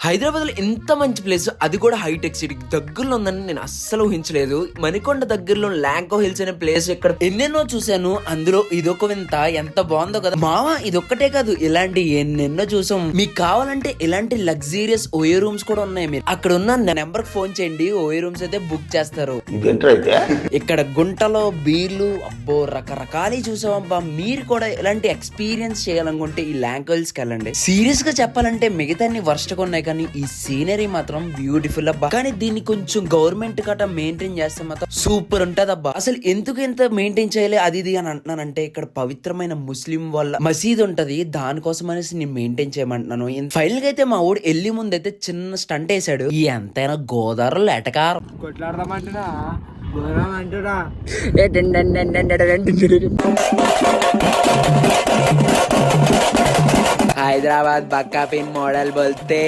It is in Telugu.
హైదరాబాద్ లో ఎంత మంచి ప్లేస్, అది కూడా హైటెక్ సిటీ దగ్గరలో ఉందని నేను అస్సలు ఊహించలేదు. మణికొండ దగ్గరలో లాంకో హిల్స్ అనే ప్లేస్ ఇక్కడ ఎన్నెన్నో చూసాను, అందులో ఇదొక వింత. ఎంత బాగుందో కదా మావా. ఇదొక్కటే కాదు, ఇలాంటి ఎన్నెన్నో చూసాం. మీకు కావాలంటే ఇలాంటి లగ్జీరియస్ ఓయే రూమ్స్ కూడా ఉన్నాయి. మీరు అక్కడ ఉన్న నెంబర్ కి ఫోన్ చేయండి, ఓయే రూమ్స్ అయితే బుక్ చేస్తారు. ఇక్కడ గుంటలో బీర్లు, అబ్బో రకరకాలు చూసామబ్బా. మీరు కూడా ఇలాంటి ఎక్స్పీరియన్స్ చేయాలనుకుంటే ఈ లాంకో హిల్స్ కి వెళ్ళండి. సీరియస్ గా చెప్పాలంటే మిగతా వర్స్ట్ గా ఉన్నాయి, కానీ ఈ సీనరీ మాత్రం బ్యూటిఫుల్ అబ్బా. కానీ దీన్ని కొంచెం గవర్నమెంట్ గట్రా మెయింటైన్ చేస్తే మాత్రం సూపర్ ఉంటది అబ్బా. అసలు ఎందుకు ఎంత మెయింటైన్ చేయాలి అది ఇది అని అంటున్నానంటే, ఇక్కడ పవిత్రమైన ముస్లిం వాళ్ళ మసీద్ ఉంటది, దానికోసం అనేసి నేను మెయింటైన్ చేయమంటున్నాను. ఫైనల్ గా అయితే మా ఊడు వెళ్ళి ముందు అయితే చిన్న స్టంట్ వేసాడు. ఈ ఎంతైనా గోదావరిలో ఎటకారం కొట్లాడదామంటున్నా हैदराबाद बक्का पिन मॉडल बोलते।